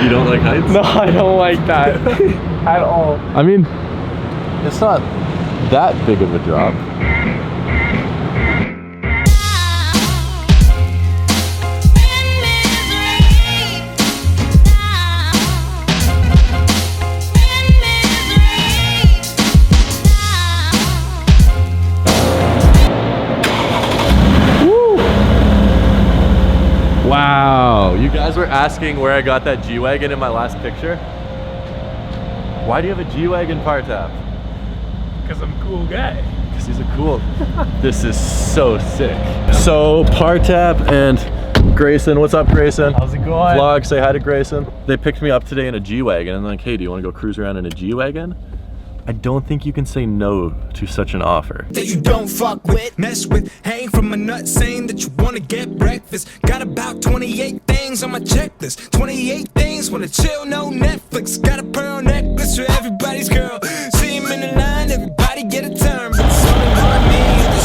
You don't like heights? No, I don't like that at all. I mean, it's not that big of a drop. Wow, you guys were asking where I got that G-Wagon in my last picture. Why do you have a G-Wagon, Partap? Because I'm a cool guy. Because he's a cool... This is so sick. So, Partap and Grayson, what's up, Grayson? How's it going? Vlog, say hi to Grayson. They picked me up today in a G-Wagon and like, hey, do you want to go cruise around in a G-Wagon? I don't think you can say no to such an offer. That you don't fuck with, mess with, hang from a nut saying that you wanna get breakfast. Got about 28 things on my checklist. 28 things, wanna chill, no Netflix. Got a pearl necklace for everybody's girl. See him in the line, everybody get a turn. But it's only one me at the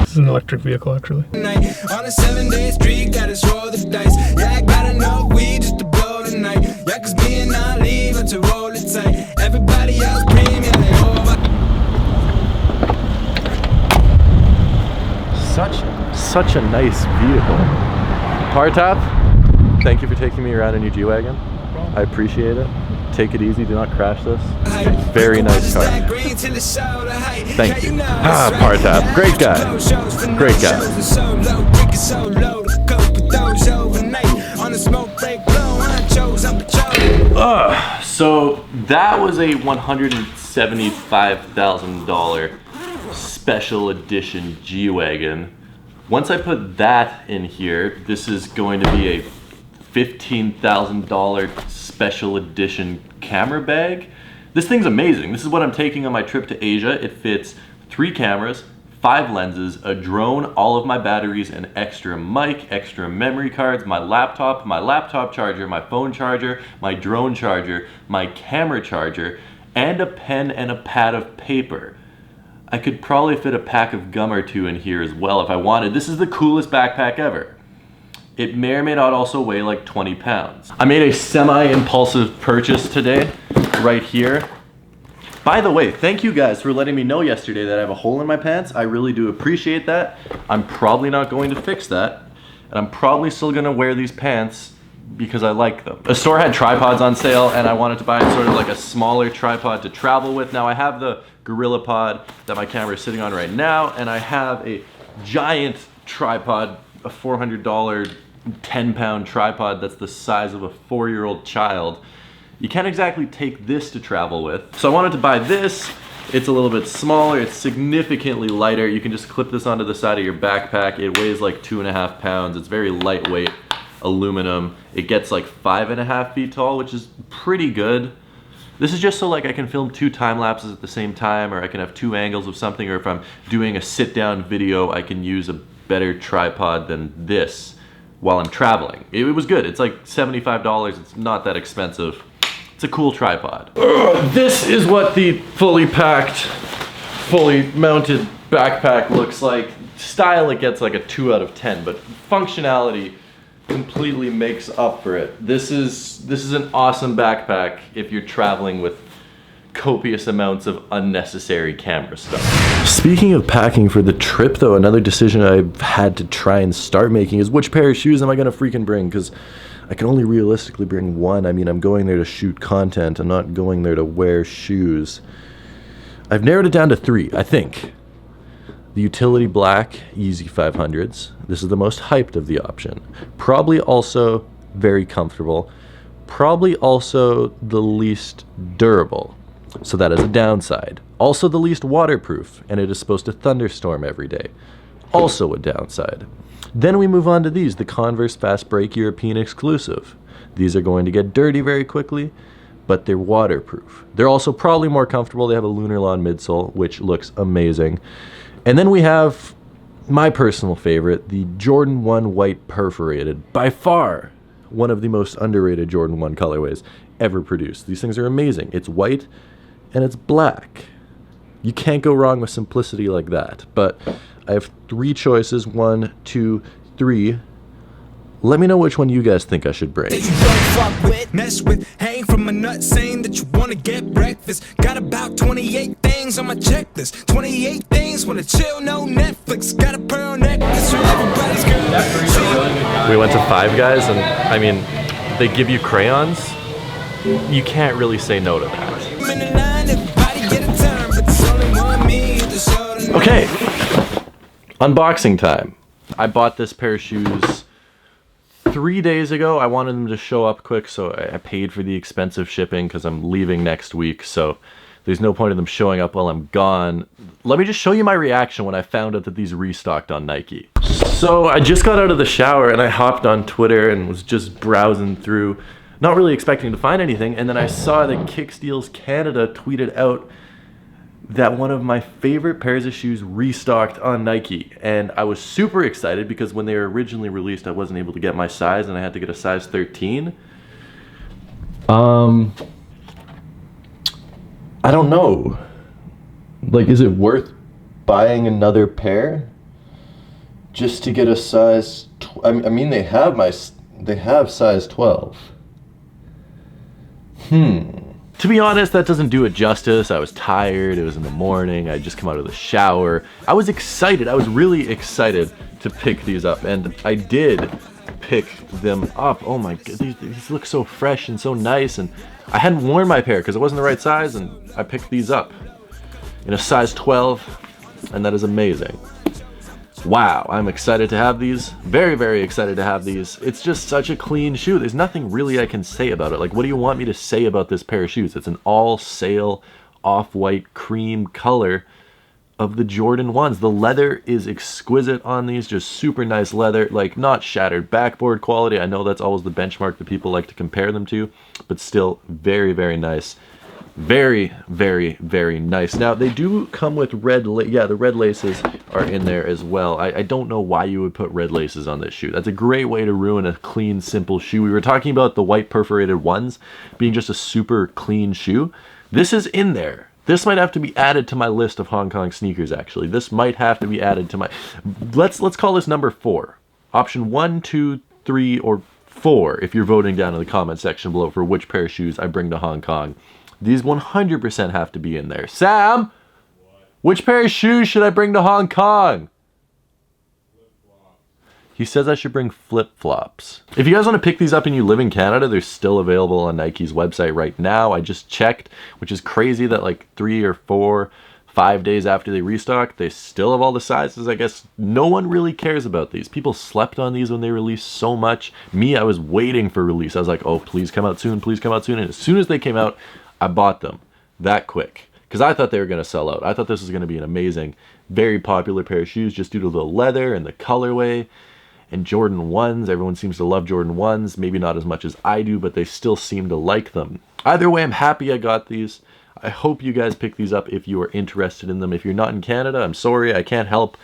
This is an electric vehicle, actually. on a 7-day street, gotta roll the dice. Yeah, I got enough weed just to blow the night. Yeah, cause me and I leave to roll it tight. Everybody else premium, they over. Such a nice vehicle. Partap, thank you for taking me around in your G-Wagon. I appreciate it. Take it easy, do not crash this. Very nice car. Thank you. Ah, Partap, great guy. Great guy. So that was a $175,000 special edition G-Wagon. Once I put that in here, this is going to be a $15,000 special edition camera bag. This thing's amazing. This is what I'm taking on my trip to Asia. It fits 3 cameras, 5 lenses, a drone, all of my batteries, an extra mic, extra memory cards, my laptop charger, my phone charger, my drone charger, my camera charger, and a pen and a pad of paper. I could probably fit a pack of gum or 2 in here as well if I wanted. This is the coolest backpack ever. It may or may not also weigh like 20 pounds. I made a semi-impulsive purchase today, right here. By the way, thank you guys for letting me know yesterday that I have a hole in my pants. I really do appreciate that. I'm probably not going to fix that. And I'm probably still gonna wear these pants because I like them. The store had tripods on sale and I wanted to buy sort of like a smaller tripod to travel with. Now I have the GorillaPod that my camera is sitting on right now, and I have a giant tripod, a $400 10-pound tripod that's the size of a 4-year-old child. You can't exactly take this to travel with. So I wanted to buy this. It's a little bit smaller, it's significantly lighter. You can just clip this onto the side of your backpack. It weighs like 2.5 pounds. It's very lightweight aluminum. It gets like 5.5 feet tall, which is pretty good. This is just so like I can film 2 time lapses at the same time, or I can have 2 angles of something, or if I'm doing a sit down video, I can use a better tripod than this while I'm traveling. It was good. It's like $75. It's not that expensive. It's a cool tripod. This is what the fully packed, fully mounted backpack looks like. Style, it gets like a 2 out of 10, but functionality completely makes up for it. This is an awesome backpack if you're traveling with copious amounts of unnecessary camera stuff. Speaking of packing for the trip though, another decision I've had to try and start making is which pair of shoes am I gonna freaking bring, because I can only realistically bring one. I mean, I'm going there to shoot content. I'm not going there to wear shoes. I've narrowed it down to 3, I think. The utility black Yeezy 500s. This is the most hyped of the option. Probably also very comfortable. Probably also the least durable. So that is a downside. Also the least waterproof, and it is supposed to thunderstorm every day. Also a downside. Then we move on to these, the Converse Fast Break European exclusive. These are going to get dirty very quickly, but they're waterproof. They're also probably more comfortable. They have a Lunar Lawn midsole, which looks amazing. And then we have my personal favorite, the Jordan 1 White Perforated. By far, one of the most underrated Jordan 1 colorways ever produced. These things are amazing. It's white, and it's black. You can't go wrong with simplicity like that. But I have 3 choices, 1, 2, 3. Let me know which one you guys think I should bring. You don't fuck with, mess with, hang from a nut saying that you wanna get breakfast. Got about 28 things on my checklist. 28 things, wanna chill, no Netflix. Got a pearl necklace for everybody's girl. We went to Five Guys, and I mean, they give you crayons. You can't really say no to that. Okay, unboxing time. I bought this pair of shoes 3 days ago. I wanted them to show up quick, so I paid for the expensive shipping because I'm leaving next week, so there's no point in them showing up while I'm gone. Let me just show you my reaction when I found out that these restocked on Nike. So I just got out of the shower and I hopped on Twitter and was just browsing through, not really expecting to find anything, and then I saw that Kicksteals Canada tweeted out that one of my favorite pairs of shoes restocked on Nike, and I was super excited because when they were originally released I wasn't able to get my size and I had to get a size 13. I don't know, like, is it worth buying another pair just to get a size I mean they have size 12. To be honest, that doesn't do it justice. I was tired, it was in the morning, I just come out of the shower. I was excited, I was really excited to pick these up, and I did pick them up. Oh my god, these look so fresh and so nice, and I hadn't worn my pair because it wasn't the right size, and I picked these up in a size 12, and that is amazing. Wow, I'm excited to have these. Very, very excited to have these. It's just such a clean shoe. There's nothing really I can say about it. Like, what do you want me to say about this pair of shoes? It's an all-sail, off-white cream color of the Jordan 1s. The leather is exquisite on these, just super nice leather, like not shattered backboard quality. I know that's always the benchmark that people like to compare them to, but still very, very nice. Very, very, very nice. Now, they do come with red the red laces are in there as well. I don't know why you would put red laces on this shoe. That's a great way to ruin a clean, simple shoe. We were talking about the white perforated ones being just a super clean shoe. This is in there. This might have to be added to my list of Hong Kong sneakers, actually. This might have to be added to my... Let's call this number 4. Option 1, 2, 3, or 4, if you're voting down in the comment section below for which pair of shoes I bring to Hong Kong. These 100% have to be in there. Sam, which pair of shoes should I bring to Hong Kong? He says I should bring flip-flops. If you guys want to pick these up and you live in Canada, they're still available on Nike's website right now. I just checked, which is crazy that like 3 or 4, 5 days after they restock, they still have all the sizes. I guess no one really cares about these. People slept on these when they released so much. Me, I was waiting for release. I was like, oh, please come out soon, please come out soon. And as soon as they came out, I bought them that quick because I thought they were going to sell out. I thought this was going to be an amazing, very popular pair of shoes just due to the leather and the colorway. And Jordan 1s, everyone seems to love Jordan 1s. Maybe not as much as I do, but they still seem to like them. Either way, I'm happy I got these. I hope you guys pick these up if you are interested in them. If you're not in Canada, I'm sorry, I can't help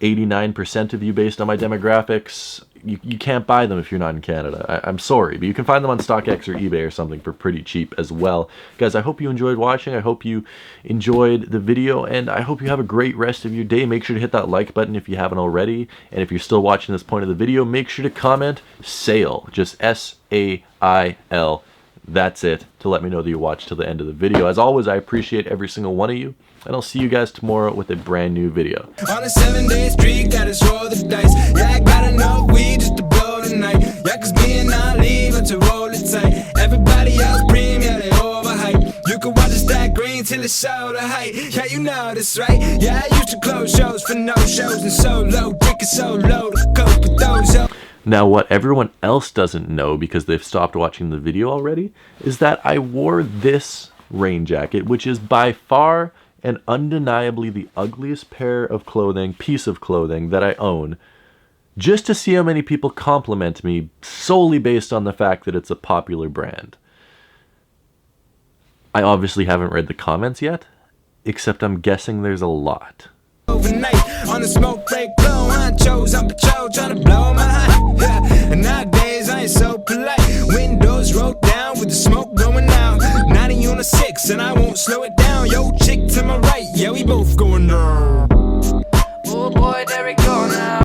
89% of you based on my demographics. You can't buy them if you're not in Canada. I'm sorry, but you can find them on StockX or eBay or something for pretty cheap as well. Guys, I hope you enjoyed watching. I hope you enjoyed the video, and I hope you have a great rest of your day. Make sure to hit that like button if you haven't already, and if you're still watching this point of the video, make sure to comment SAIL, just S-A-I-L. That's it, to let me know that you watched till the end of the video. As always, I appreciate every single one of you, and I'll see you guys tomorrow with a brand new video. On a 7-day streak, gotta roll the dice. Yeah, I got enough weed just to blow the night. Yeah, cause me and I leave it to roll it tight. Everybody else premium, yeah, they overhype. You can watch the stack green till it's show the height. Yeah, you know this, right? Yeah, I used to close shows for no shows and solo. Drinking so low to cope with those. Now, what everyone else doesn't know, because they've stopped watching the video already, is that I wore this rain jacket, which is by far and undeniably the ugliest piece of clothing that I own, just to see how many people compliment me solely based on the fact that it's a popular brand. I obviously haven't read the comments yet, except I'm guessing there's a lot. Overnight on the smoke break, blow honchos on patrol, trying to blow my high. And nowadays I ain't so polite. Windows rolled down with the smoke going out. Not a 6 and I won't slow it down. Yo, chick to my right, yeah, we both going